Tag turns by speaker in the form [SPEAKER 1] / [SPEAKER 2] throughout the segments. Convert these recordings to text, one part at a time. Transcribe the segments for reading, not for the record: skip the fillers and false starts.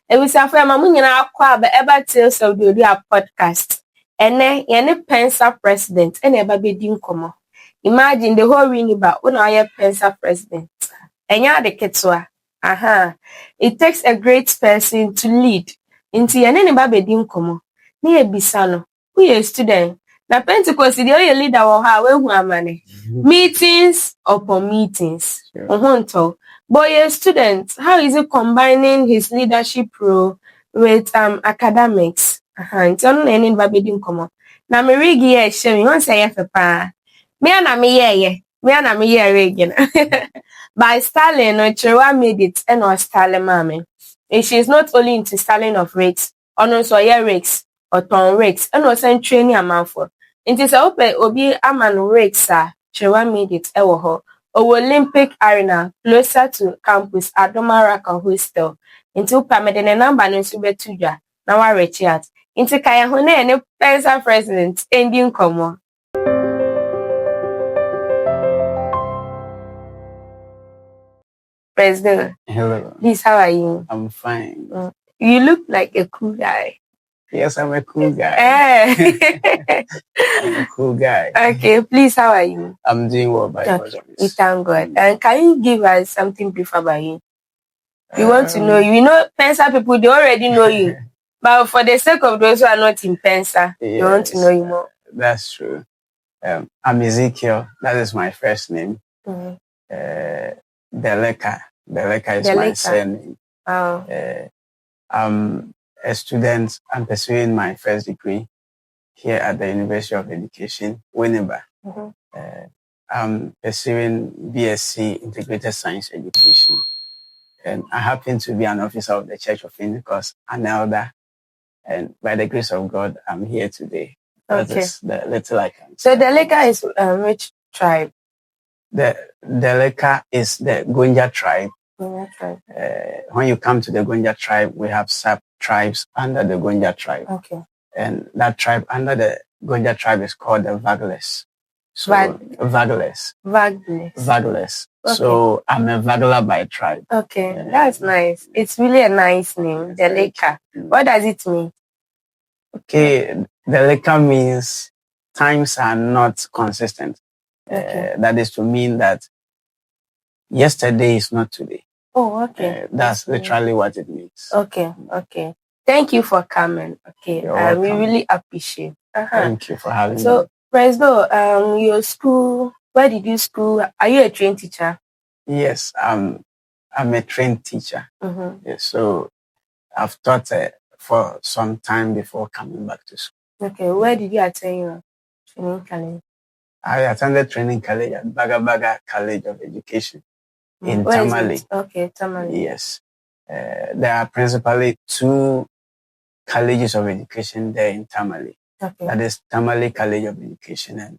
[SPEAKER 1] It was a friend, Mamma, but ever tales of the podcast. And then, PENSA president, and ever be doing come. Imagine the whole ring about when I am PENSA president. And ya the ketswa. Aha. It takes a great person to lead. Inti ya nene ba be doing come. Ni ebisano. Who a student? Na Pentecost, the only leader will have money. Meetings upon meetings. But a student, how is it combining his leadership role with academics? It's on any babydin come. Na me rigi ye shemi won say ye pa. Me ana me ye. Me ana me ye again. By styling, no Chewa made it and or styling mommy. And she is not only into styling of rakes, or no so ye rakes or ton rakes, and was sent training a man for. It is open obi aman rakes Chewa made it ewo Olympic Arena closer to campus Adomaraka Hostel. Into Pamedene number no subetuja. Now I reach out. Into Kaya Hone and PENSA president ending come. President.
[SPEAKER 2] Hello.
[SPEAKER 1] Please, how are you?
[SPEAKER 2] I'm fine.
[SPEAKER 1] You look like a cool guy.
[SPEAKER 2] Yes, I'm a cool guy. I'm a cool guy.
[SPEAKER 1] Okay, please, how are you?
[SPEAKER 2] I'm doing well by God's grace.
[SPEAKER 1] We thank God. And can you give us something brief about you? We want to know you. You know, PENSA people, they already know you. But for the sake of those who are not in PENSA, they want to know you more.
[SPEAKER 2] That's true. I'm Ezekiel. That is my first name. Deleka. Deleka is my surname.
[SPEAKER 1] Wow.
[SPEAKER 2] I'm a student. I'm pursuing my first degree here at the University of Education, Winneba. I'm pursuing BSc Integrated Science Education. And I happen to be an officer of the Church of Pentecost, an elder. And by the grace of God, I'm here today. That is the little I can say.
[SPEAKER 1] So Deleka is which tribe?
[SPEAKER 2] The Deleka is the Gonja tribe. When you come to the Gonja tribe, we have sub-tribes under the Gonja tribe. And that tribe under the Gonja tribe is called the Vagless. So Vagless. So I'm a Vagla by tribe.
[SPEAKER 1] That's nice. It's really a nice name, Deleka. What does it mean?
[SPEAKER 2] Deleka means times are not consistent. That is to mean that yesterday is not today. That's literally what it means.
[SPEAKER 1] Thank you for coming. We really appreciate.
[SPEAKER 2] Thank you for having me.
[SPEAKER 1] So, President, your school, where did you school? Are you a trained teacher?
[SPEAKER 2] Yes, I'm a trained teacher. Yes, so I've taught for some time before coming back to school.
[SPEAKER 1] Where did you attend your training college?
[SPEAKER 2] I attended training college at Baga College of Education in Tamale.
[SPEAKER 1] Tamale.
[SPEAKER 2] Yes. There are principally two colleges of education there in Tamale. That is Tamale College of Education and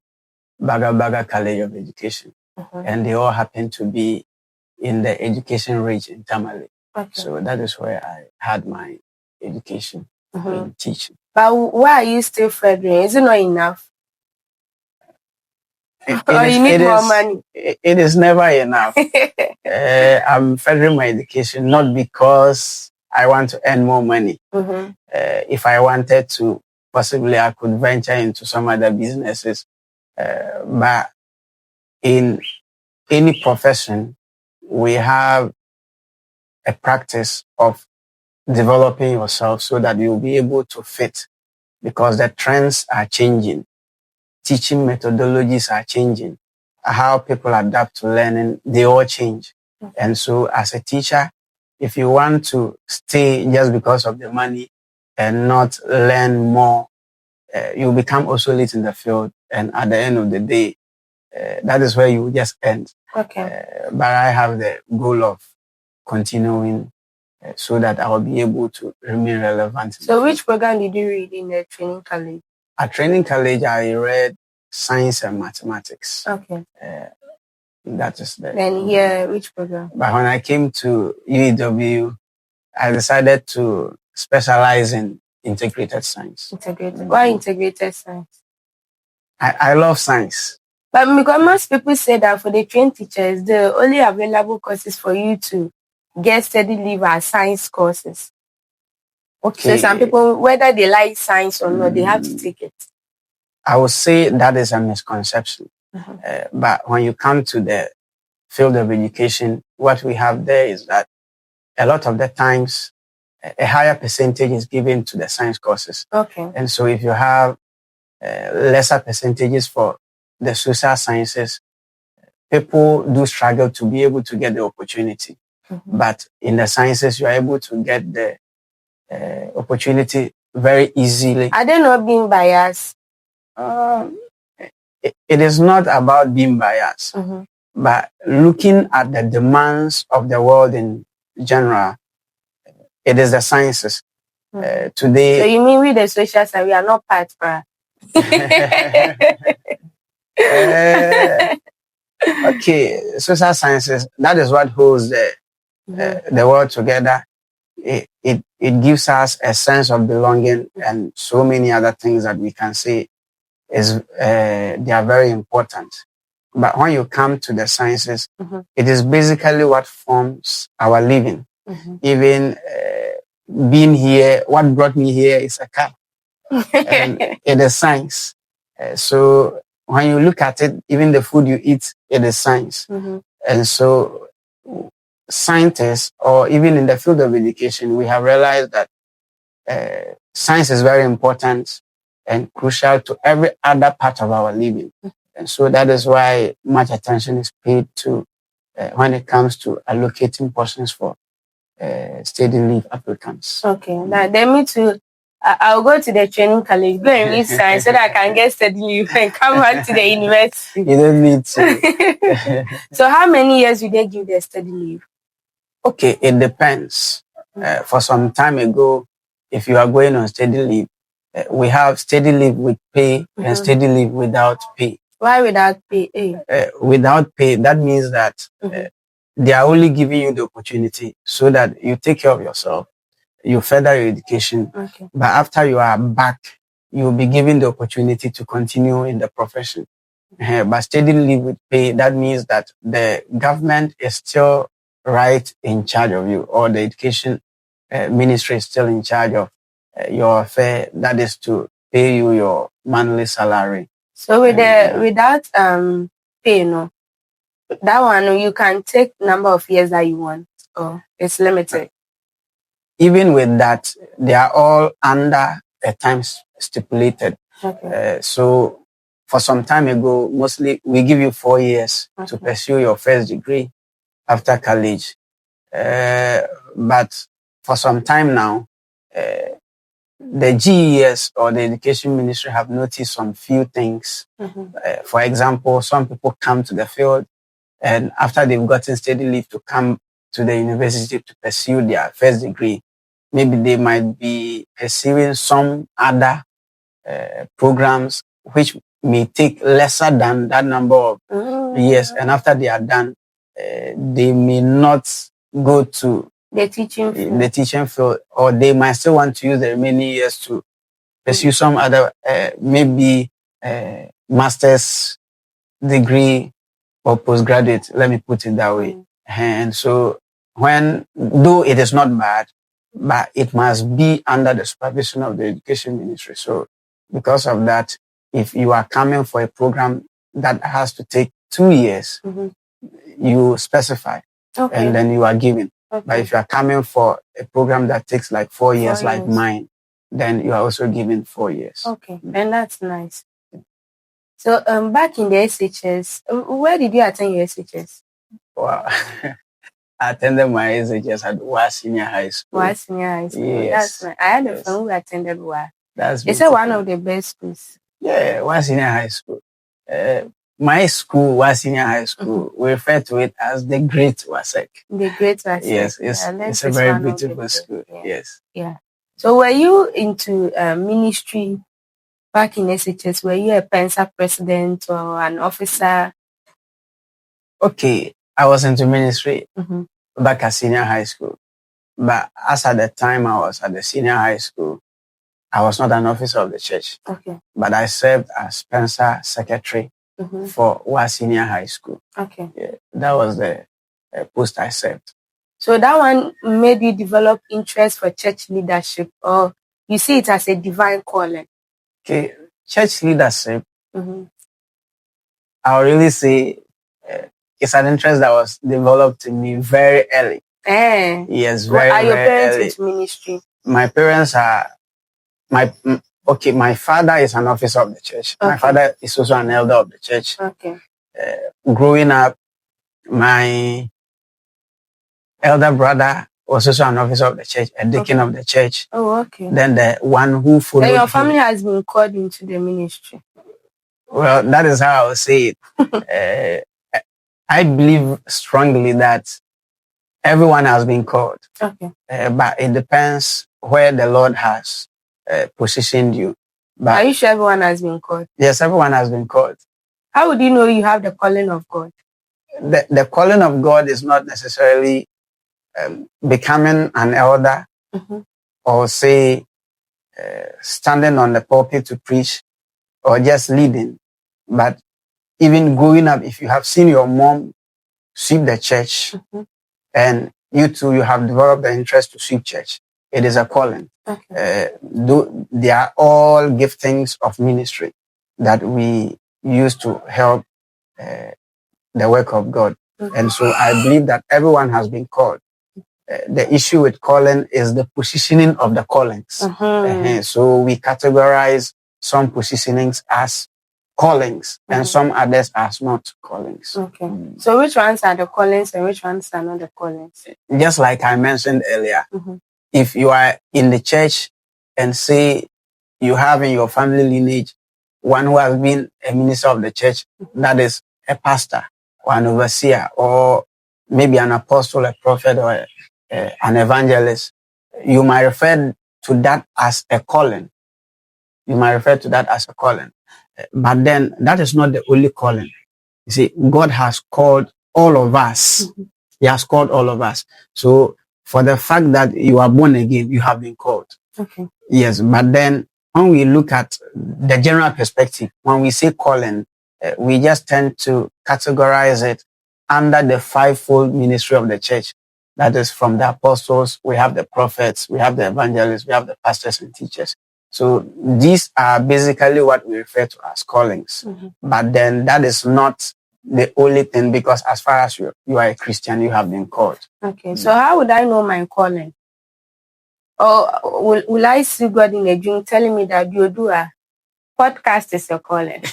[SPEAKER 2] Baga College of Education. And they all happen to be in the education range in Tamale. So that is where I had my education in teaching.
[SPEAKER 1] But why are you still furthering? Is it not enough? You need more money?
[SPEAKER 2] It is never enough. I'm furthering my education not because I want to earn more money. If I wanted to, possibly I could venture into some other businesses. But in any profession, we have a practice of developing yourself so that you'll be able to fit, because the trends are changing. Teaching methodologies are changing. How people adapt to learning, they all change. And so as a teacher, if you want to stay just because of the money and not learn more, you become obsolete in the field. And at the end of the day, that is where you just end. But I have the goal of continuing so that I will be able to remain relevant.
[SPEAKER 1] So which program did you read in the training college?
[SPEAKER 2] At training college, I read science and mathematics. That is the.
[SPEAKER 1] Then here, which program?
[SPEAKER 2] But when I came to UEW, I decided to specialize in integrated science.
[SPEAKER 1] Why integrated science?
[SPEAKER 2] I love science.
[SPEAKER 1] But because most people say that for the trained teachers, the only available courses for you to get steady leave are science courses.
[SPEAKER 2] Okay.
[SPEAKER 1] So some people, whether they like science or not, they have to take it.
[SPEAKER 2] I would say that is a misconception. But when you come to the field of education, what we have there is that a lot of the times a higher percentage is given to the science courses.
[SPEAKER 1] Okay.
[SPEAKER 2] And so if you have lesser percentages for the social sciences, people do struggle to be able to get the opportunity. But in the sciences, you are able to get the opportunity very easily.
[SPEAKER 1] Are they not being biased?
[SPEAKER 2] It is not about being biased, but looking at the demands of the world in general, it is the sciences. Today.
[SPEAKER 1] So you mean with the social science, we are not part for?
[SPEAKER 2] Okay, social sciences, that is what holds the world together. It gives us a sense of belonging and so many other things that we can say is they are very important. But when you come to the sciences, it is basically what forms our living. Even being here, what brought me here is a car. And it is science. So when you look at it, even the food you eat, it is science. And so scientists, or even in the field of education, we have realized that science is very important and crucial to every other part of our living. And so that is why much attention is paid to when it comes to allocating portions for study leave applicants.
[SPEAKER 1] Okay, now then me too. I'll go to the training college, go and read science so that I can get study leave and come back to the university.
[SPEAKER 2] You don't need to.
[SPEAKER 1] So how many years will they give the study leave?
[SPEAKER 2] Okay, it depends. For some time ago, if you are going on study leave, we have study leave with pay and study leave without pay.
[SPEAKER 1] Why without pay?
[SPEAKER 2] Without pay, that means that they are only giving you the opportunity so that you take care of yourself, you further your education. But after you are back, you will be given the opportunity to continue in the profession. But study leave with pay, that means that the government is still right in charge of you, or the education ministry is still in charge of your affair. That is to pay you your monthly salary.
[SPEAKER 1] So with without pay, no, that one you can take number of years that you want, or it's limited.
[SPEAKER 2] Even with that, they are all under a time stipulated. So for some time ago, mostly we give you 4 years to pursue your first degree after college. But for some time now, the GES or the Education Ministry have noticed some few things. For example, some people come to the field and after they've gotten study leave to come to the university to pursue their first degree, maybe they might be pursuing some other programs which may take lesser than that number of years. And after they are done, they may not go to
[SPEAKER 1] the teaching
[SPEAKER 2] field, or they might still want to use the remaining years to pursue some other, maybe master's degree or postgraduate. Let me put it that way. And so though it is not bad, but it must be under the supervision of the education ministry. So because of that, if you are coming for a program that has to take 2 years, you specify and then you are given. But if you are coming for a program that takes like 4 years, like mine, then you are also given 4 years.
[SPEAKER 1] And that's nice. So back in the SHS, where did you attend your SHS?
[SPEAKER 2] Wow. I attended my SHS at WA Senior High School.
[SPEAKER 1] WA Senior High School.
[SPEAKER 2] Yes.
[SPEAKER 1] That's nice. I had a friend who attended WA.
[SPEAKER 2] That's
[SPEAKER 1] It's one of the best schools.
[SPEAKER 2] Yeah, WA Senior High School. My school, WA Senior High School, we refer to it as the Great WASEC.
[SPEAKER 1] The Great WASEC.
[SPEAKER 2] Yes, it's a very beautiful school. Yes.
[SPEAKER 1] Yeah. So were you into ministry back in SHS? Were you a PENSA president or an officer?
[SPEAKER 2] Okay, I was into ministry back at senior high school. But as at the time I was at the senior high school, I was not an officer of the church. But I served as PENSA secretary for WA Senior High School. Yeah, that was the post I served.
[SPEAKER 1] So that one made you develop interest for church leadership, or you see it as a divine calling?
[SPEAKER 2] Okay, church leadership, I'll really say it's an interest that was developed in me very early. Yes, very,
[SPEAKER 1] are your
[SPEAKER 2] very
[SPEAKER 1] parents
[SPEAKER 2] early.
[SPEAKER 1] into ministry?
[SPEAKER 2] My parents are, my father is an officer of the church.
[SPEAKER 1] Okay.
[SPEAKER 2] My father is also an elder of the church.
[SPEAKER 1] Okay.
[SPEAKER 2] Growing up, my elder brother was also an officer of the church, a deacon of the church.
[SPEAKER 1] Oh, okay.
[SPEAKER 2] Then the one who followed
[SPEAKER 1] Then your family has been called into the ministry.
[SPEAKER 2] Well, that is how I would say it. I believe strongly that everyone has been called.
[SPEAKER 1] Okay.
[SPEAKER 2] But it depends where the Lord has positioned you. But
[SPEAKER 1] are you sure everyone has been called?
[SPEAKER 2] Yes, everyone has been called.
[SPEAKER 1] How would you know you have the calling of God?
[SPEAKER 2] The calling of God is not necessarily becoming an elder or say standing on the pulpit to preach or just leading. But even growing up, if you have seen your mom sweep the church and you too, you have developed the interest to sweep church, it is a calling. Okay. They are all giftings of ministry that we use to help the work of God. And so I believe that everyone has been called. The issue with calling is the positioning of the callings. So we categorize some positionings as callings and some others as not callings. Okay.
[SPEAKER 1] So which ones are the callings and which ones are not the callings?
[SPEAKER 2] Just like I mentioned earlier, if you are in the church and say you have in your family lineage one who has been a minister of the church, that is a pastor or an overseer or maybe an apostle, a prophet, or an evangelist, you might refer to that as a calling. You might refer to that as a calling. But then that is not the only calling. You see, God has called all of us. He has called all of us. So for the fact that you are born again, you have been called. Okay. Yes, but then when we look at the general perspective, when we say calling, we just tend to categorize it under the fivefold ministry of the church. That is from the apostles, we have the prophets, we have the evangelists, we have the pastors and teachers. So these are basically what we refer to as callings. But then that is not the only thing, because as far as you are a Christian, you have been called. Okay.
[SPEAKER 1] So how would I know my calling? Or will I see God in a dream telling me that you do a podcast is your calling?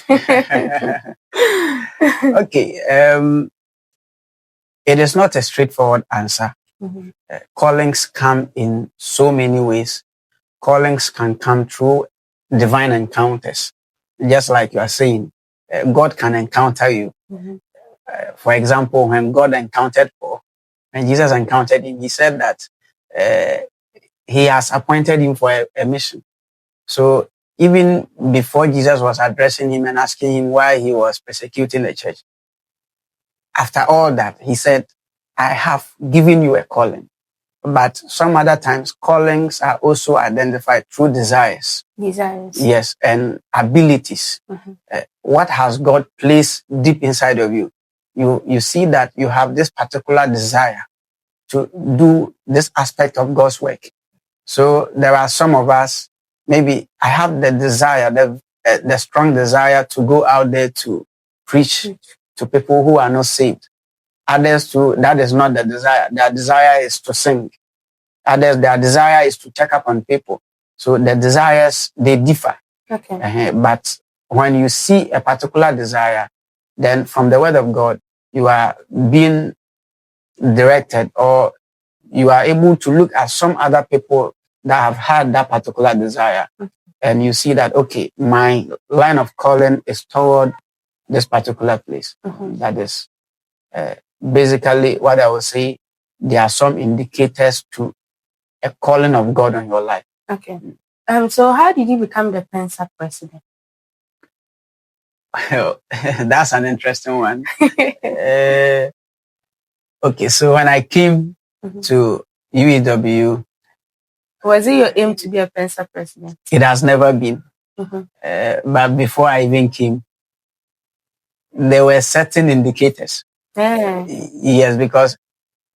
[SPEAKER 2] Okay. It is not a straightforward answer. Callings come in so many ways. Callings can come through divine encounters. Just like you are saying, God can encounter you. For example, when God encountered Paul, when Jesus encountered him, he said that he has appointed him for a mission. So even before Jesus was addressing him and asking him why he was persecuting the church, after all that, he said, I have given you a calling. But some other times, callings are also identified through desires.
[SPEAKER 1] Desires.
[SPEAKER 2] Yes, and abilities. What has God placed deep inside of you? You see that you have this particular desire to do this aspect of God's work. So there are some of us, maybe I have the desire, the strong desire to go out there to preach to people who are not saved. Others too, that is not the desire. Their desire is to sing. Others, their desire is to check up on people. So the desires, they differ. Okay. But when you see a particular desire, then from the word of God, you are being directed, or you are able to look at some other people that have had that particular desire. And you see that, okay, my line of calling is toward this particular place. That is basically what I would say. There are some indicators to a calling of God on your life.
[SPEAKER 1] Okay. So how did you become the PENSA president?
[SPEAKER 2] Well, that's an interesting one. Okay, so when I came to UEW,
[SPEAKER 1] was it your aim to be a PENSA president?
[SPEAKER 2] It has never been. But before I even came, there were certain indicators. Yes, because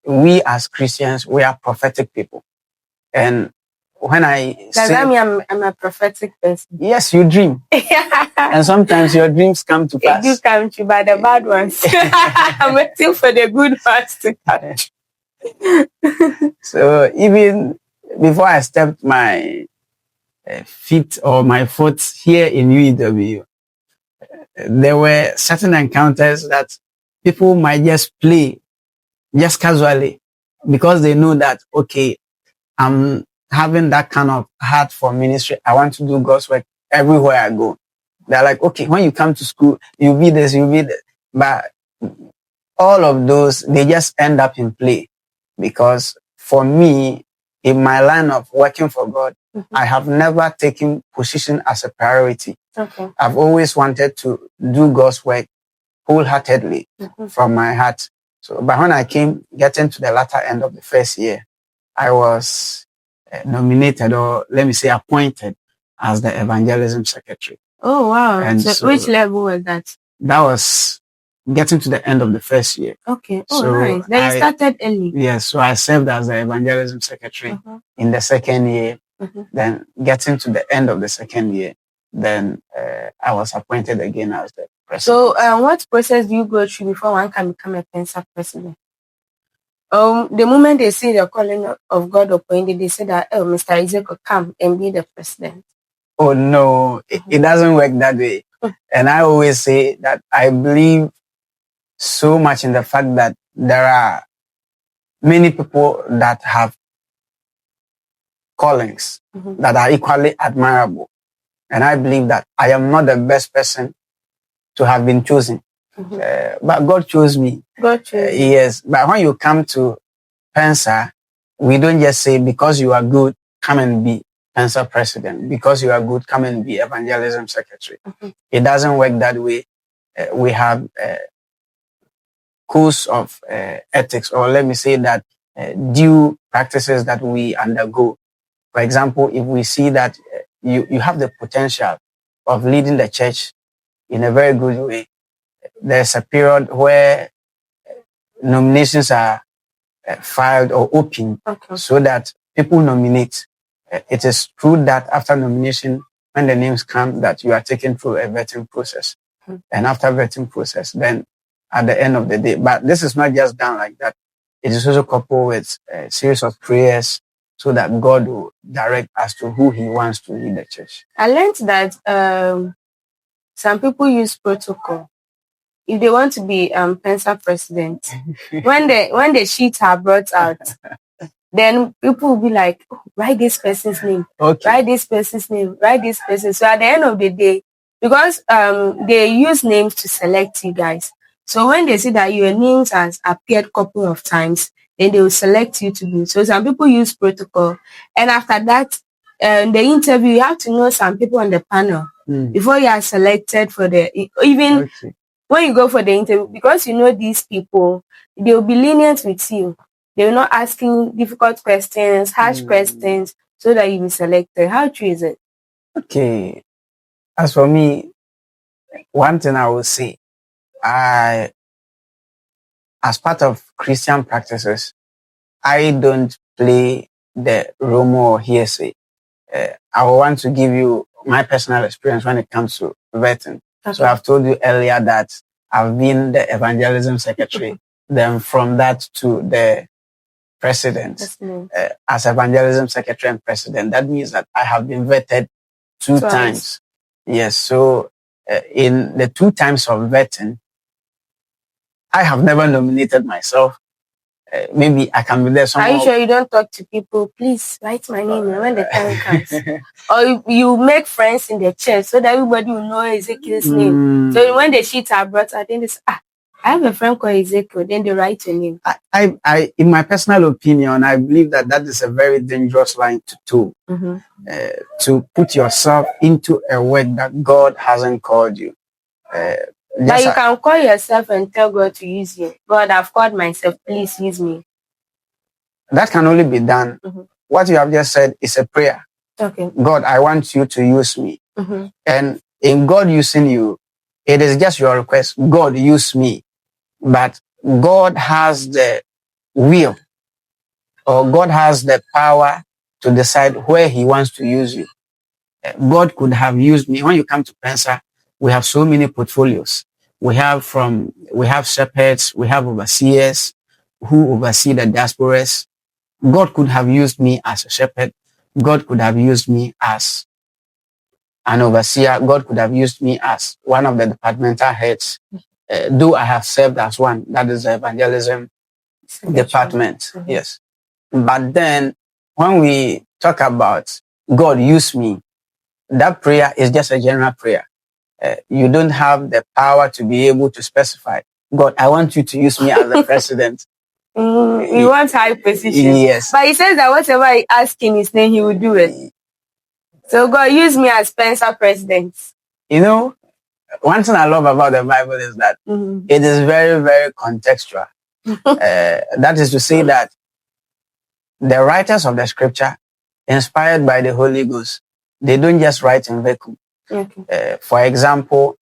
[SPEAKER 2] we as Christians, we are prophetic people. And when
[SPEAKER 1] Does that mean I'm a prophetic person?
[SPEAKER 2] Yes, you dream. And sometimes your dreams come to pass.
[SPEAKER 1] They do come true, but the bad ones. I'm waiting for the good ones to come.
[SPEAKER 2] So even before I stepped my feet or my foot here in UEW, there were certain encounters that people might just play just casually because they know that, okay, I'm having that kind of heart for ministry. I want to do God's work everywhere I go. They're like, okay, when you come to school, you'll be this, you'll be that. But all of those, they just end up in play. Because for me, in my line of working for God, I have never taken position as a priority.
[SPEAKER 1] Okay.
[SPEAKER 2] I've always wanted to do God's work wholeheartedly from my heart. So, but when I came getting to the latter end of the first year, I was nominated, or let me say appointed, as the evangelism secretary.
[SPEAKER 1] Oh, wow. And so which level was that?
[SPEAKER 2] That was getting to the end of the first year.
[SPEAKER 1] Okay. Oh, so nice. Then you started early.
[SPEAKER 2] Yes. So I served as the evangelism secretary in the second year. Then getting to the end of the second year, then I was appointed again as the president.
[SPEAKER 1] So what process do you go through before one can become a PENSA president? The moment they see the calling of God upon you, they say that, oh, Mr. Ezekiel, come and be the president.
[SPEAKER 2] Oh, no, it doesn't work that way. And I always say that I believe so much in the fact that there are many people that have callings that are equally admirable. And I believe that I am not the best person to have been chosen. But God chose me.
[SPEAKER 1] God chose you.
[SPEAKER 2] Yes. But when you come to PENSA, we don't just say, because you are good, come and be PENSA president. Because you are good, come and be evangelism secretary. It doesn't work that way. We have course of ethics, or let me say that due practices that we undergo. For example, if we see that you have the potential of leading the church in a very good way, there's a period where nominations are filed or open so that people nominate. It is true that after nomination, when the names come, that you are taken through a vetting process. And after vetting process, then at the end of the day, but this is not just done like that. It is also coupled with a series of prayers so that God will direct as to who he wants to lead the church.
[SPEAKER 1] I learned that some people use protocol. If they want to be PENSA president, when the sheets are brought out, then people will be like, oh, write this person's name, write this person's name, write this person. So at the end of the day, because they use names to select you guys. So when they see that your names has appeared a couple of times, then they will select you to be. So some people use protocol. And after that, the interview, you have to know some people on the panel before you are selected for the, even when you go for the interview, because you know these people, they will be lenient with you. They will not asking difficult questions, harsh questions, so that you be selected. How true is it?
[SPEAKER 2] Okay. As for me, one thing I will say, as part of Christian practices, I don't play the rumor or hearsay. I want to give you my personal experience when it comes to vetting. So I've told you earlier that I've been the evangelism secretary. Then from that to the president, as evangelism secretary and president, that means that I have been vetted two times. Yes. So in the 2 times of vetting, I have never nominated myself. Maybe I can be there somewhere.
[SPEAKER 1] Are you sure you don't talk to people? Please write my name when the time comes. Or you make friends in the church so that everybody will know Ezekiel's name. So when the sheets are brought out, then they say, I have a friend called Ezekiel. Then they write your name.
[SPEAKER 2] I, in my personal opinion, I believe that is a very dangerous line to toe. To put yourself into a work that God hasn't called you.
[SPEAKER 1] But you can call yourself and tell God to use you. God, I've called myself. Please use me.
[SPEAKER 2] That can only be done. What you have just said is a prayer.
[SPEAKER 1] Okay.
[SPEAKER 2] God, I want you to use me. And in God using you, it is just your request. God, use me. But God has the will, or God has the power to decide where he wants to use you. God could have used me. When you come to PENSA, we have so many portfolios. We have shepherds, we have overseers who oversee the diasporas. God could have used me as a shepherd. God could have used me as an overseer. God could have used me as one of the departmental heads. Though I have served as one, that is the evangelism department. Yes. But then when we talk about God use me, that prayer is just a general prayer. You don't have the power to be able to specify, God, I want you to use me as the president.
[SPEAKER 1] He wants high position.
[SPEAKER 2] Yes.
[SPEAKER 1] But he says that whatever I ask in his name, he will do it. So God, use me as PENSA president.
[SPEAKER 2] You know, one thing I love about the Bible is that it is very, very contextual. That is to say that the writers of the scripture, inspired by the Holy Ghost, they don't just write in vacuum.
[SPEAKER 1] Okay.
[SPEAKER 2] For example,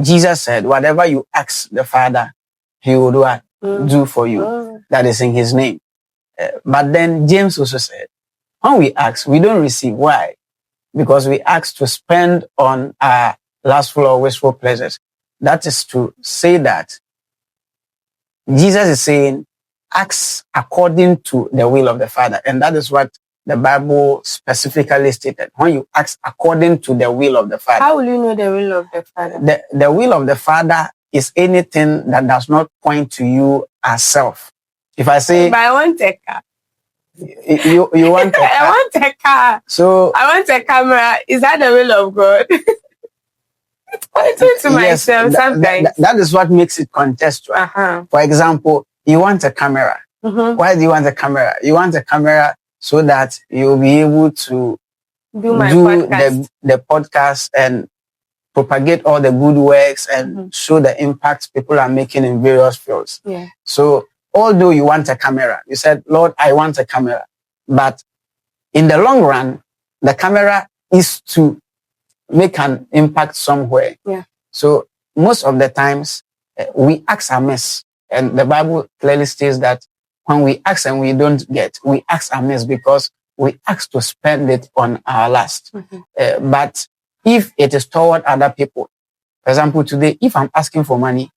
[SPEAKER 2] Jesus said, whatever you ask the Father, he will do for you. That is in his name. But then James also said, when we ask, we don't receive. Why? Because we ask to spend on our lustful or wasteful pleasures. That is to say that Jesus is saying, ask according to the will of the Father. And that is what the Bible specifically stated. When you ask according to the will of the Father.
[SPEAKER 1] How will you know the will of the Father?
[SPEAKER 2] The will of the Father is anything that does not point to you as self. If I say,
[SPEAKER 1] but I want a car.
[SPEAKER 2] You want a car?
[SPEAKER 1] I want a car.
[SPEAKER 2] So
[SPEAKER 1] I want a camera. Is that the will of God? I do to myself sometimes.
[SPEAKER 2] That is what makes it contextual. For example, you want a camera. Why do you want a camera? You want a camera so that you'll be able to
[SPEAKER 1] do podcast.
[SPEAKER 2] the podcast and propagate all the good works and show the impact people are making in various fields.
[SPEAKER 1] Yeah.
[SPEAKER 2] So although you want a camera, you said, Lord, I want a camera. But in the long run, the camera is to make an impact somewhere.
[SPEAKER 1] Yeah.
[SPEAKER 2] So most of the times we ask amiss. And the Bible clearly states that when we ask and we don't get, we ask amiss because we ask to spend it on our lust. But if it is toward other people, for example, today, if I'm asking for money,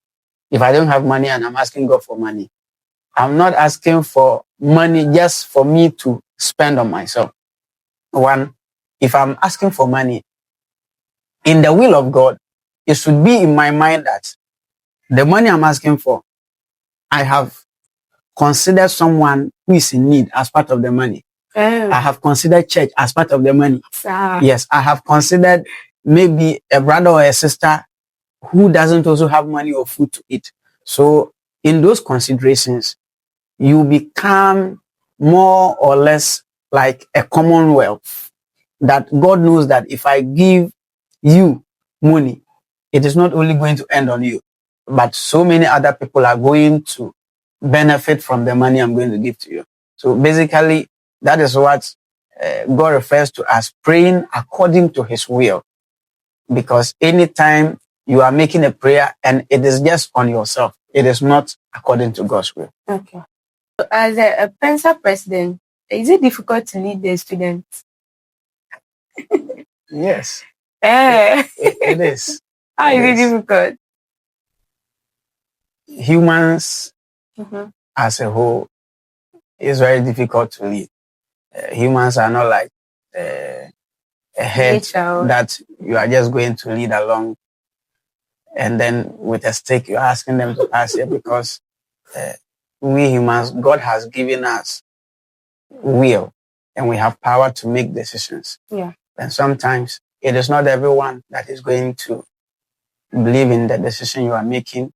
[SPEAKER 2] if I don't have money and I'm asking God for money, I'm not asking for money just for me to spend on myself. One, if I'm asking for money, in the will of God, it should be in my mind that the money I'm asking for, I have considered someone who is in need as part of the money. I have considered church as part of the money. Yes, I have considered maybe a brother or a sister who doesn't also have money or food to eat. So in those considerations, you become more or less like a commonwealth that God knows that if I give you money, it is not only going to end on you, but so many other people are going to benefit from the money I'm going to give to you. So basically, that is what God refers to as praying according to his will. Because anytime you are making a prayer and it is just on yourself, it is not according to God's will.
[SPEAKER 1] Okay. So as a PENSA president, is it difficult to lead the students?
[SPEAKER 2] Yes. It is.
[SPEAKER 1] How is it difficult?
[SPEAKER 2] Humans as a whole is very difficult to lead. Humans are not like a head that you are just going to lead along and then with a stick you're asking them to pass it, because we humans, God has given us will and we have power to make decisions.
[SPEAKER 1] Yeah.
[SPEAKER 2] And sometimes it is not everyone that is going to believe in the decision you are making.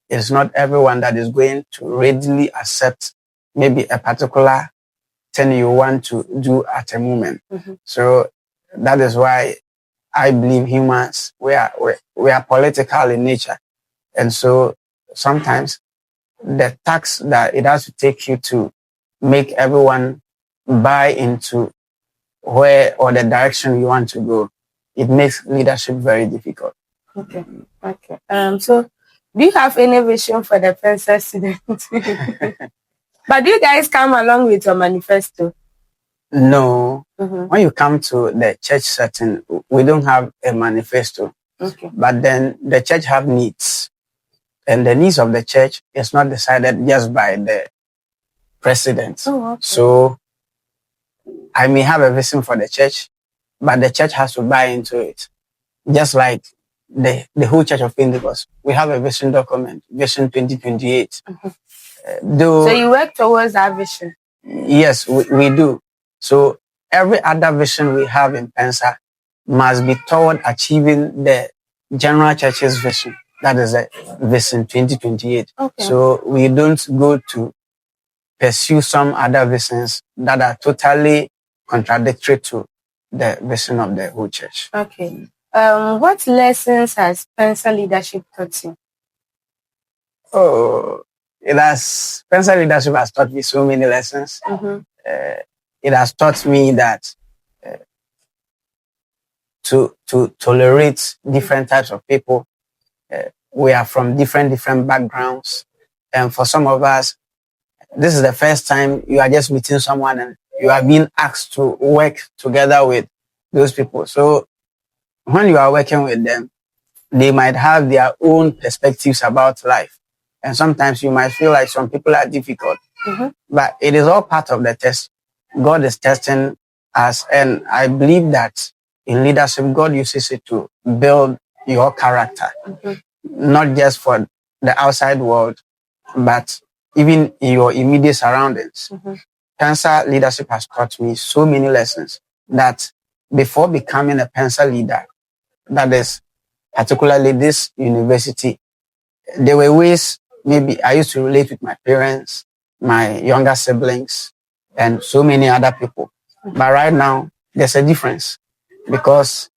[SPEAKER 2] It's not everyone that is going to readily accept maybe a particular thing you want to do at a moment. So that is why I believe humans, we are political in nature. And so sometimes the tax that it has to take you to make everyone buy into where or the direction you want to go, it makes leadership very difficult.
[SPEAKER 1] Okay. So Do you have any vision for the PENSA student? But do you guys come along with your manifesto?
[SPEAKER 2] No. When you come to the church setting, we don't have a manifesto.
[SPEAKER 1] Okay.
[SPEAKER 2] But then the church have needs. And the needs of the church is not decided just by the president.
[SPEAKER 1] Oh, okay.
[SPEAKER 2] So I may have a vision for the church, but the church has to buy into it. Just like the whole Church of Pentecost. We have a vision document, Vision 2028.
[SPEAKER 1] So you work towards that vision?
[SPEAKER 2] Yes, we do. So every other vision we have in PENSA must be toward achieving the general church's vision. That is the Vision 2028.
[SPEAKER 1] Okay.
[SPEAKER 2] So we don't go to pursue some other visions that are totally contradictory to the vision of the whole church.
[SPEAKER 1] Okay. What lessons has PENSA leadership taught you?
[SPEAKER 2] Oh, PENSA leadership has taught me so many lessons. It has taught me that to tolerate different types of people. We are from different backgrounds. And for some of us, this is the first time you are just meeting someone and you are being asked to work together with those people. So when you are working with them, they might have their own perspectives about life. And sometimes you might feel like some people are difficult. But it is all part of the test. God is testing us. And I believe that in leadership, God uses it to build your character. Not just for the outside world, but even in your immediate surroundings. PENSA leadership has taught me so many lessons that before becoming a PENSA leader, that is particularly this university, there were ways maybe I used to relate with my parents, my younger siblings, and so many other people. But right now, there's a difference because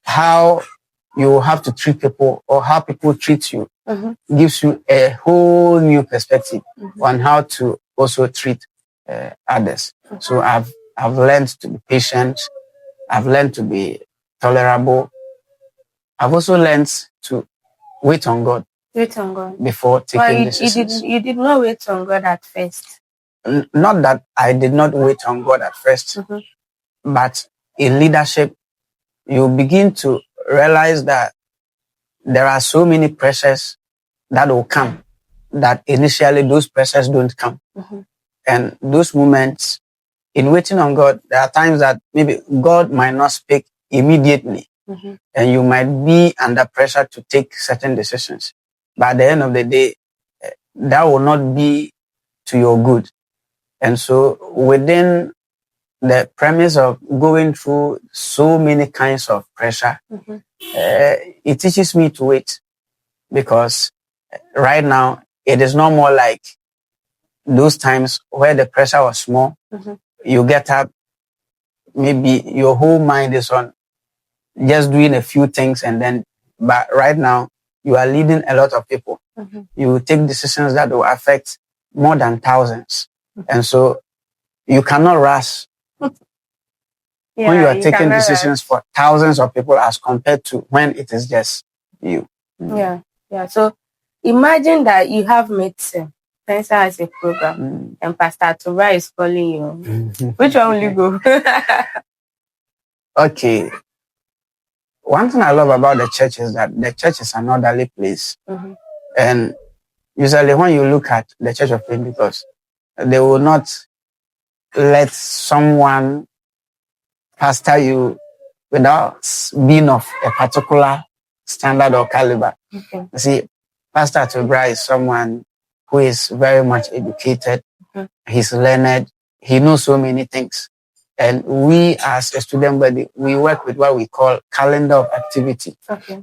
[SPEAKER 2] how you have to treat people or how people treat you gives you a whole new perspective on how to also treat others. So I've learned to be patient. I've learned to be tolerable. I've also learned to wait on God.
[SPEAKER 1] Wait on God.
[SPEAKER 2] Before taking decisions.
[SPEAKER 1] You did not wait on God at first.
[SPEAKER 2] Not that I did not wait on God at first, but in leadership, you begin to realize that there are so many pressures that will come that initially those pressures don't come. And those moments in waiting on God, there are times that maybe God might not speak immediately and you might be under pressure to take certain decisions. But at the end of the day, that will not be to your good. And so within the premise of going through so many kinds of pressure, it teaches me to wait because right now it is no more like those times where the pressure was small. You get up, maybe your whole mind is on just doing a few things but right now you are leading a lot of people. You will take decisions that will affect more than thousands. And so you cannot rush when you are taking decisions for thousands of people as compared to when it is just you.
[SPEAKER 1] Yeah. So imagine that you have medicine. PENSA has a program and Pastor Toba is calling you. Which one will you go?
[SPEAKER 2] Okay. One thing I love about the church is that the church is an orderly place. And usually when you look at the Church of Pentecost, they will not let someone pastor you without being of a particular standard or caliber. You see, Pastor Toba is someone who is very much educated. He's learned. He knows so many things. And we as a student body, we work with what we call calendar of activity.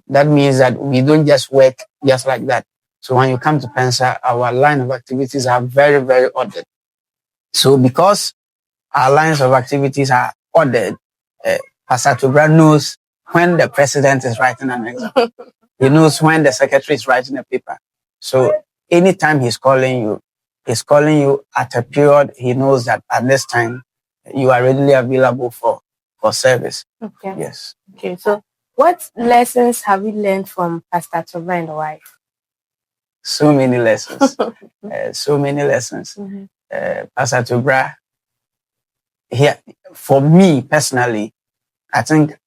[SPEAKER 2] That means that we don't just work just like that. So when you come to PENSA, our line of activities are very, very ordered. So because our lines of activities are ordered, Pastor Toba knows when the president is writing an exam. He knows when the secretary is writing a paper. So anytime he's calling you at a period he knows that at this time you are readily available for service. Yes.
[SPEAKER 1] Okay. So what lessons have you learned from Pastor Toba and the wife?
[SPEAKER 2] so many lessons. So many lessons. Pastor Tobra, here, for me personally, I think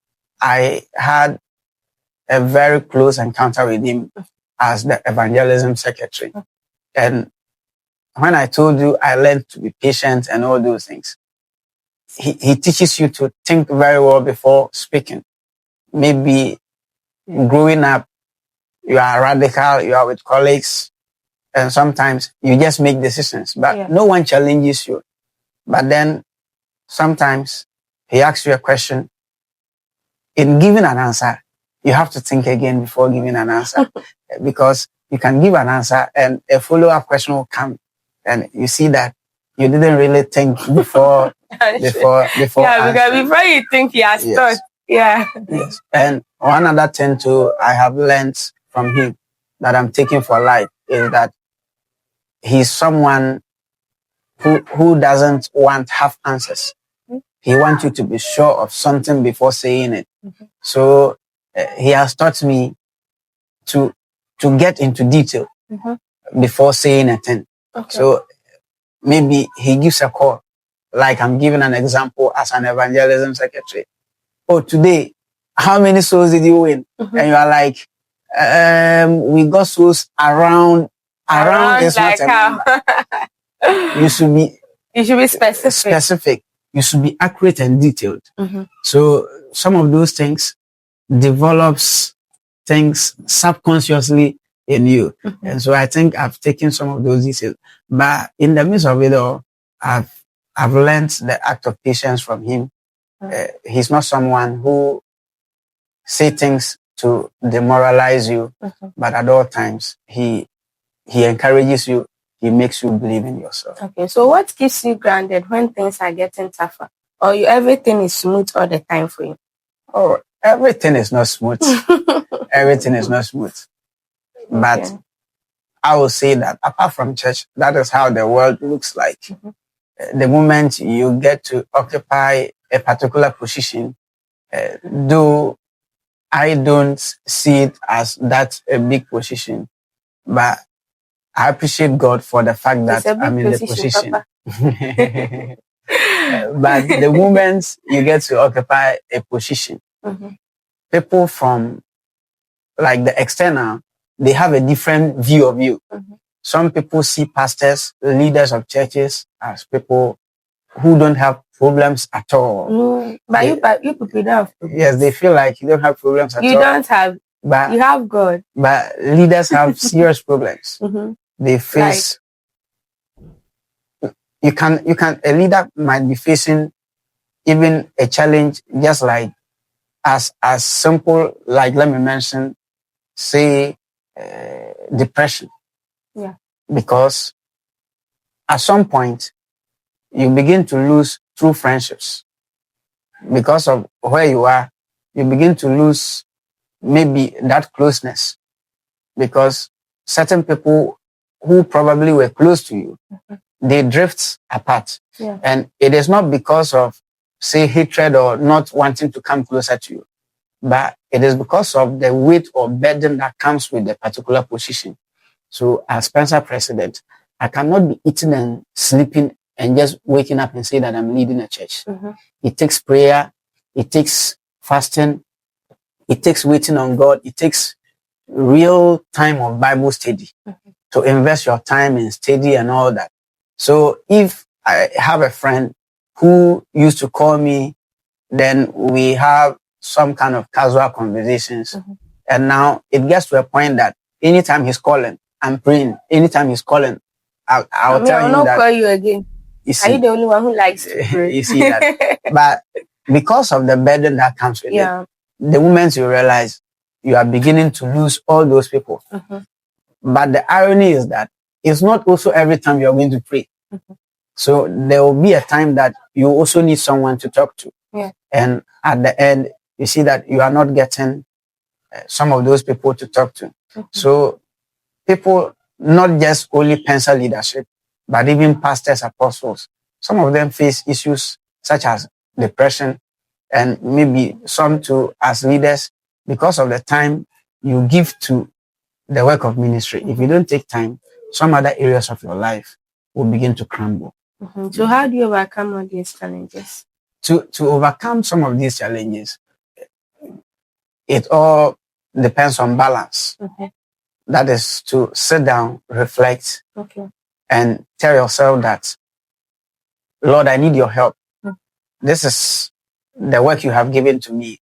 [SPEAKER 2] I had a very close encounter with him as the evangelism secretary. And when I told you I learned to be patient and all those things, he teaches you to think very well before speaking. Maybe growing up, you are radical, you are with colleagues, and sometimes you just make decisions, but no one challenges you. But then sometimes he asks you a question. In giving an answer, you have to think again before giving an answer because you can give an answer and a follow-up question will come and you see that you didn't really think before
[SPEAKER 1] Yeah,
[SPEAKER 2] answering.
[SPEAKER 1] because before you think, he has thought. Yeah.
[SPEAKER 2] Yes. And one other thing too I have learned from him that I'm taking for life is that he's someone who doesn't want half answers. He wants you to be sure of something before saying it. So he has taught me to get into detail before saying a thing. So maybe he gives a call, like I'm giving an example as an evangelism secretary. Oh, today, how many souls did you win? And you are like, we got souls around is
[SPEAKER 1] like
[SPEAKER 2] not a number. You should be specific. You should be accurate and detailed. So some of those things develops things subconsciously in you. And so I think I've taken some of those details. But in the midst of it all, I've learned the act of patience from him. He's not someone who say things to demoralize you, but at all times he encourages you. He makes you believe in yourself. Okay,
[SPEAKER 1] so what keeps you grounded when things are getting tougher? Or everything is smooth all the time for you?
[SPEAKER 2] Oh, everything is not smooth. Everything is not smooth. But I will say that apart from church, that is how the world looks like. The moment you get to occupy a particular position, though I don't see it as that a big position, but I appreciate God for the fact that I'm in the position. But the moment you get to occupy a position, people from like the external, they have a different view of you. Some people see pastors, leaders of churches as people who don't have problems at all.
[SPEAKER 1] But you people don't have problems.
[SPEAKER 2] Yes, they feel like you don't have problems at all.
[SPEAKER 1] You don't have, but you have God.
[SPEAKER 2] But leaders have serious problems. They face, you can, a leader might be facing even a challenge just like as simple, like let me mention, say, depression.
[SPEAKER 1] Yeah.
[SPEAKER 2] Because at some point, you begin to lose true friendships. Because of where you are, you begin to lose maybe that closeness. Because certain people who probably were close to you, they drift apart.
[SPEAKER 1] Yeah.
[SPEAKER 2] And it is not because of, say, hatred or not wanting to come closer to you, but it is because of the weight or burden that comes with the particular position. So as PENSA president, I cannot be eating and sleeping and just waking up and say that I'm leading a church. It takes prayer. It takes fasting. It takes waiting on God. It takes real time of Bible study to invest your time in study and all that. So if I have a friend who used to call me, then we have some kind of casual conversations. And now it gets to a point that anytime he's calling, I'm praying. Anytime he's calling, I'll tell him that. I'll not
[SPEAKER 1] call you again. Are you the only one who likes to pray?
[SPEAKER 2] You see that. But because of the burden that comes with it, the moment you realize you are beginning to lose all those people. But the irony is that it's not also every time you're going to pray. So there will be a time that you also need someone to talk to. And at the end, you see that you are not getting some of those people to talk to. So people, not just only PENSA leadership, but even pastors, apostles, some of them face issues such as depression, and maybe some too as leaders because of the time you give to the work of ministry, if you don't take time, some other areas of your life will begin to crumble.
[SPEAKER 1] So how do you overcome all these challenges?
[SPEAKER 2] To overcome some of these challenges, it all depends on balance. That is to sit down, reflect, and tell yourself that, Lord, I need your help. This is the work you have given to me.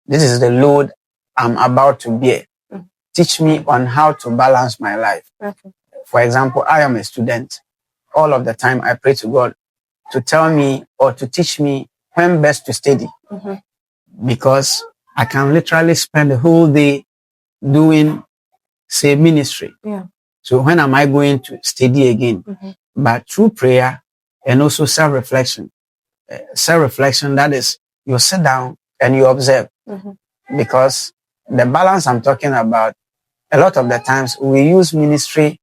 [SPEAKER 2] This is the load I'm about to bear. Teach me on how to balance my life. For example, I am a student. All of the time I pray to God to tell me or to teach me when best to study. Because I can literally spend the whole day doing, say, ministry. So when am I going to study again? But through prayer and also self-reflection. Self-reflection, that is, you sit down and you observe. Because the balance I'm talking about, a lot of the times we use ministry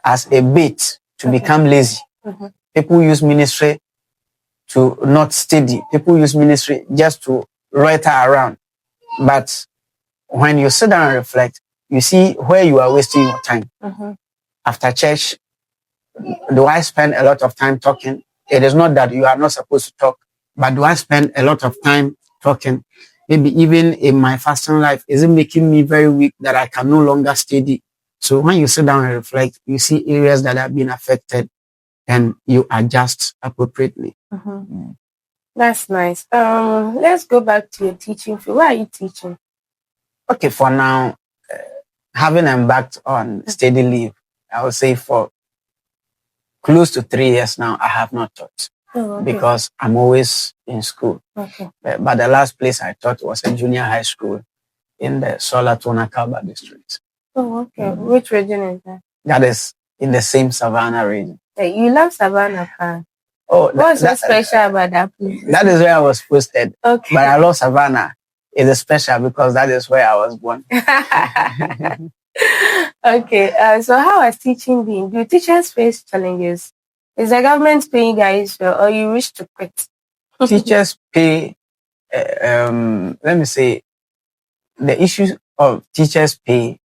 [SPEAKER 2] as a bait to become lazy. People use ministry to not study. People use ministry just to loiter around. But when you sit down and reflect, you see where you are wasting your time. After church, do I spend a lot of time talking? It is not that you are not supposed to talk, but do I spend a lot of time talking? Maybe even in my fasting life, is it making me very weak that I can no longer study? So when you sit down and reflect, you see areas that have been affected and you adjust appropriately.
[SPEAKER 1] That's nice. Let's go back to your teaching field. Where are you teaching?
[SPEAKER 2] Okay, for now, having embarked on study leave, I would say for close to 3 years now, I have not taught. Because I'm always in school. But the last place I taught was a junior high school in the Solatona Kaba district.
[SPEAKER 1] Which region is that?
[SPEAKER 2] That is in the same Savannah region.
[SPEAKER 1] Hey, you love Savannah, huh? What's so special about that place?
[SPEAKER 2] That is where I was posted. But I love Savannah. It is special because that is where I was born.
[SPEAKER 1] So how has teaching been? Do teachers face challenges? Is the government paying guys well, or you wish to quit?
[SPEAKER 2] Teachers pay, let me say, the issue of teachers pay,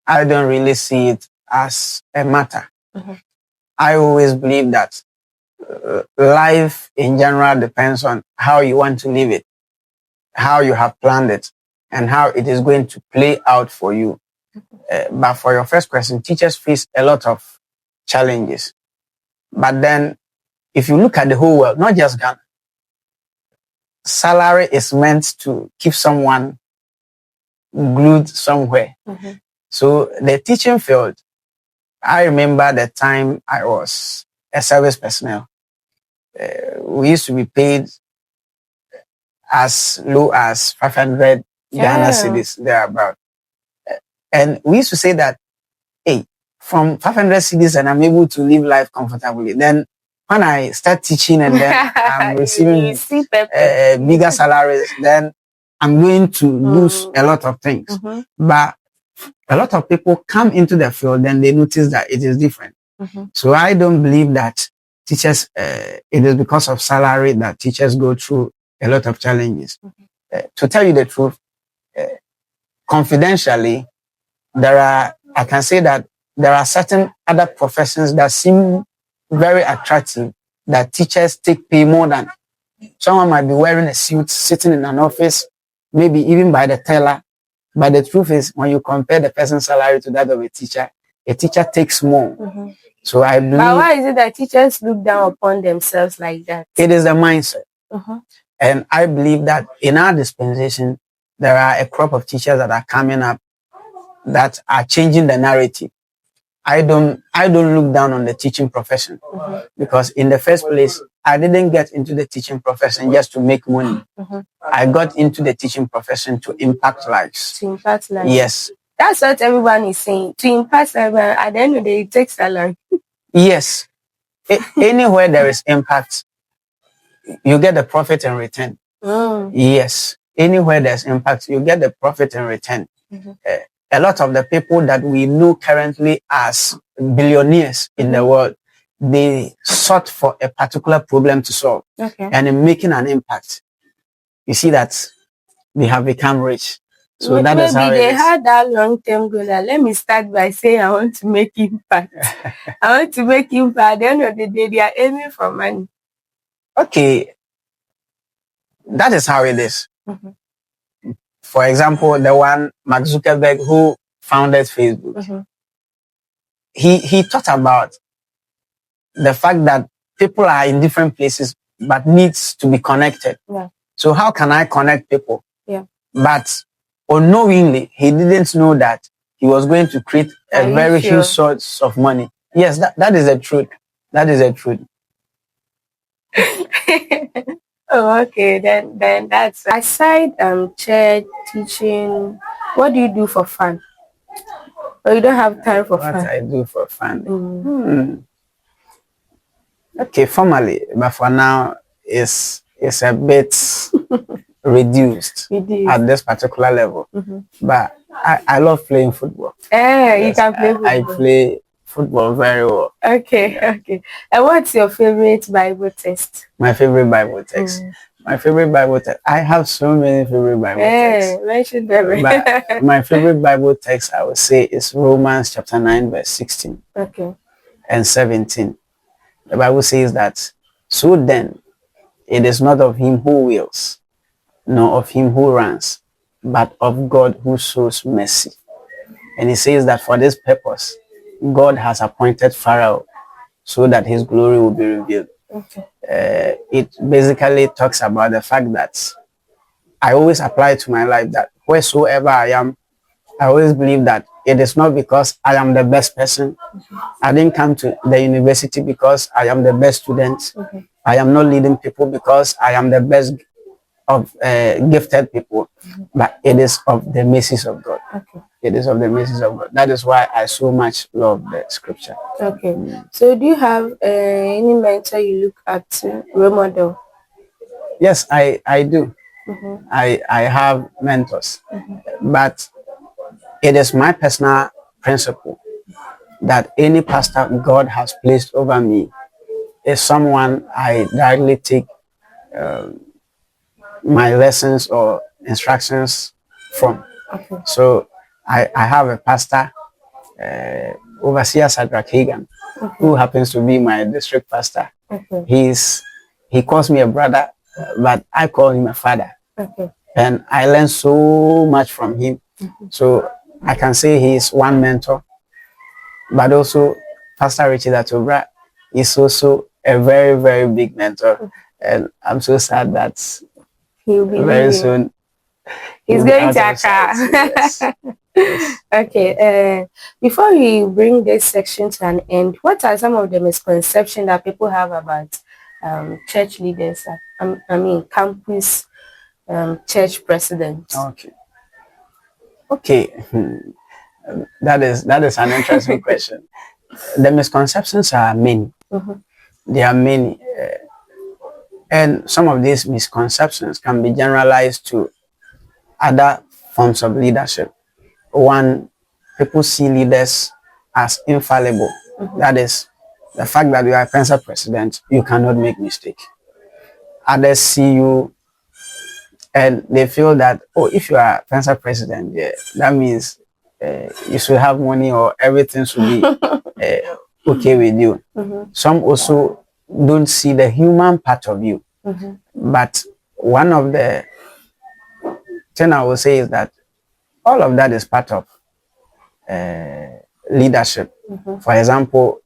[SPEAKER 2] I don't really see it as a matter. I always believe that life in general depends on how you want to live it, how you have planned it, and how it is going to play out for you. But for your first question, teachers face a lot of challenges. But then, if you look at the whole world, not just Ghana, salary is meant to keep someone glued somewhere. So the teaching field, I remember the time I was a service personnel. We used to be paid as low as 500 Ghana cedis thereabout. And we used to say that, hey, from 500 cedis and I'm able to live life comfortably. Then when I start teaching and then I'm receiving bigger salaries, then I'm going to lose a lot of things. But a lot of people come into the field and they notice that it is different. So I don't believe that teachers, it is because of salary that teachers go through a lot of challenges. To tell you the truth, confidentially, I can say that there are certain other professions that seem very attractive that teachers take pay more than. Someone might be wearing a suit, sitting in an office, maybe even by the teller. But the truth is, when you compare the person's salary to that of a teacher takes more. So I believe.
[SPEAKER 1] But why is it that teachers look down upon themselves like that?
[SPEAKER 2] It is the mindset. And I believe that in our dispensation, there are a crop of teachers that are coming up that are changing the narrative. I don't look down on the teaching profession because in the first place, I didn't get into the teaching profession just to make money. I got into the teaching profession to impact lives.
[SPEAKER 1] To impact lives.
[SPEAKER 2] Yes.
[SPEAKER 1] That's what everyone is saying. To impact lives, at the end of the day, it takes salary.
[SPEAKER 2] Yes. Anywhere there is impact, you get the profit in return. Yes. Anywhere there's impact, you get the profit in return. A lot of the people that we know currently as billionaires in the world, they sought for a particular problem to solve. And in making an impact, you see that they have become rich. So that is how
[SPEAKER 1] they had that long-term goal. Let me start by saying I want to make impact. I want to make impact. At the end of the day, they are aiming for money.
[SPEAKER 2] Okay, that is how it is. For example, the one Mark Zuckerberg who founded Facebook, he talked about the fact that people are in different places but needs to be connected.
[SPEAKER 1] Yeah.
[SPEAKER 2] So how can I connect people?
[SPEAKER 1] Yeah.
[SPEAKER 2] But unknowingly, he didn't know that he was going to create a very huge source of money. Yes, that is the truth. That is the truth.
[SPEAKER 1] Oh, okay. Then that's aside church teaching. What do you do for fun? Or you don't have time for fun?
[SPEAKER 2] What I do for fun? Okay, formally, but for now, it's a bit reduced at this particular level. But I love playing football.
[SPEAKER 1] You can play football.
[SPEAKER 2] I play football very well.
[SPEAKER 1] Okay, okay. And what's your favorite Bible text?
[SPEAKER 2] My favorite Bible text. My favorite Bible text. I have so many favorite Bible texts.
[SPEAKER 1] Mention them.
[SPEAKER 2] But my favorite Bible text, I would say, is Romans chapter 9, verse 16 and 17. The Bible says that, so then, it is not of him who wills, nor of him who runs, but of God who shows mercy. And he says that for this purpose, God has appointed Pharaoh so that his glory will be revealed. It basically talks about the fact that I always apply to my life that wheresoever I am, I always believe that it is not because I am the best person. I didn't come to the university because I am the best student. I am not leading people because I am the best of gifted people, but it is of the mercies of God. It is of the mercies of God. That is why I so much love the scripture.
[SPEAKER 1] So do you have any mentor you look up to, role model?
[SPEAKER 2] Yes, I do. I have mentors, but it is my personal principle that any pastor God has placed over me is someone I directly take my lessons or instructions from. So I have a pastor, Overseer Shadrach Hagan, who happens to be my district pastor. He calls me a brother, but I call him a father. And I learned so much from him. So I can say he is one mentor, but also Pastor Richard Atobra is also a very, very big mentor. And I'm so sad that
[SPEAKER 1] he'll be
[SPEAKER 2] very soon
[SPEAKER 1] he's going to Accra. Okay, before we bring this section to an end, what are some of the misconceptions that people have about church leaders? I mean, campus church presidents.
[SPEAKER 2] Okay. That is an interesting question. The misconceptions are many. There are many. And some of these misconceptions can be generalized to other forms of leadership. One, people see leaders as infallible. That is, the fact that you are a PENSA president, you cannot make mistake. Others see you and they feel that, oh, if you are a PENSA president, that means you should have money or everything should be okay with you. Some also don't see the human part of you. But one of the thing I will say is that all of that is part of leadership. For example,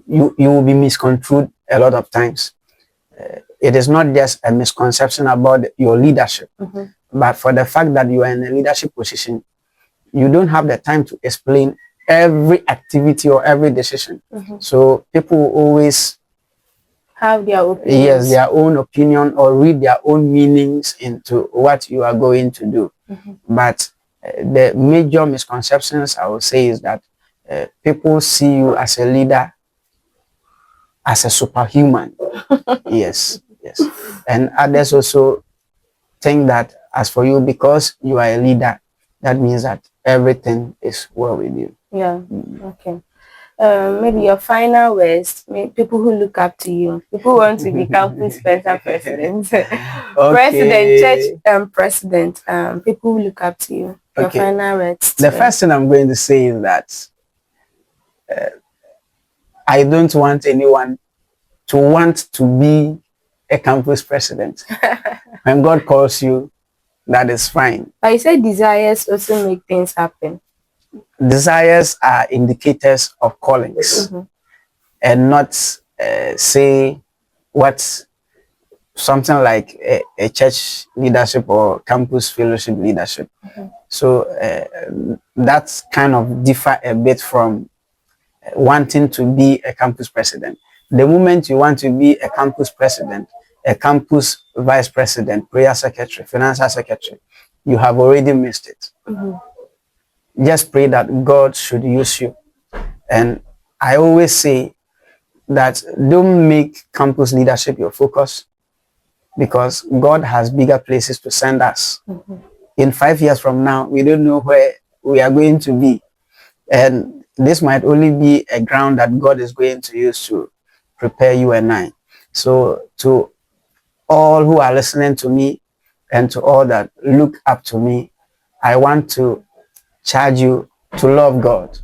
[SPEAKER 2] you will be misconstrued a lot of times. It is not just a misconception about your leadership, but for the fact that you are in a leadership position, you don't have the time to explain every activity or every decision. So people will always
[SPEAKER 1] have their opinions.
[SPEAKER 2] Yes, their own opinion or read their own meanings into what you are going to do. But the major misconceptions I would say is that people see you as a leader as a superhuman. Yes. And others also think that as for you, because you are a leader, that means that everything is well with you.
[SPEAKER 1] Yeah. Okay. Maybe your final words, people who look up to you, people who want to be campus PENSA president, president, church president, people who look up to you. Your final words.
[SPEAKER 2] The first thing I'm going to say is that I don't want anyone to want to be a campus president. When God calls you, that is fine.
[SPEAKER 1] But you said desires also make things happen.
[SPEAKER 2] Desires are indicators of callings, and not say what something like a church leadership or campus fellowship leadership. So that's kind of differ a bit from wanting to be a campus president. The moment you want to be a campus president, a campus vice president, prayer secretary, financial secretary, you have already missed it. Just pray that God should use you. And I always say that don't make campus leadership your focus, because God has bigger places to send us. In 5 years from now, we don't know where we are going to be. And this might only be a ground that God is going to use to prepare you and I. So to all who are listening to me and to all that look up to me, I want to charge you to love God.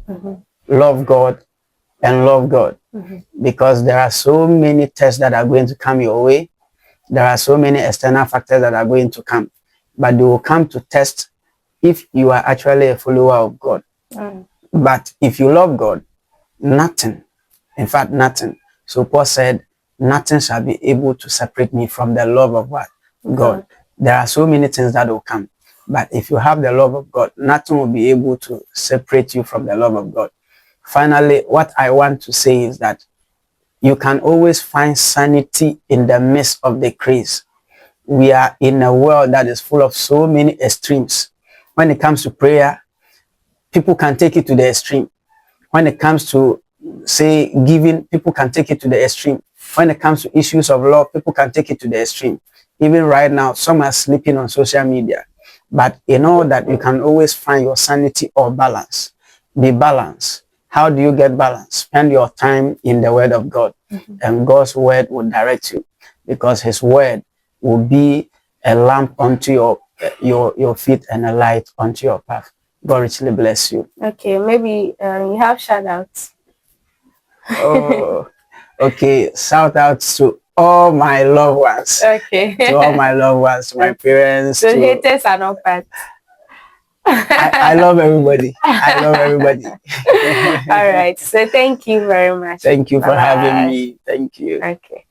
[SPEAKER 2] Love God and love God. Because there are so many tests that are going to come your way. There are so many external factors that are going to come. But they will come to test if you are actually a follower of God. But if you love God, nothing, in fact, nothing. So Paul said, nothing shall be able to separate me from the love of what? God. There are so many things that will come. But if you have the love of God, nothing will be able to separate you from the love of God. Finally, what I want to say is that you can always find sanity in the midst of the craze. We are in a world that is full of so many extremes. When it comes to prayer, people can take it to the extreme. When it comes to, say, giving, people can take it to the extreme. When it comes to issues of love, people can take it to the extreme. Even right now, some are sleeping on social media. But in all that, you can always find your sanity or balance. Be balanced. How do you get balance? Spend your time in the word of God. And God's word will direct you, because his word will be a lamp unto your feet and a light unto your path. God richly bless you.
[SPEAKER 1] Okay, maybe you have shout outs.
[SPEAKER 2] Oh, okay. Shout outs to all my loved ones.
[SPEAKER 1] Okay.
[SPEAKER 2] To all my loved ones, to my parents.
[SPEAKER 1] So haters are not part.
[SPEAKER 2] I love everybody. I love everybody.
[SPEAKER 1] All right. So thank you very much.
[SPEAKER 2] Thank you for having me. Thank you.
[SPEAKER 1] Okay.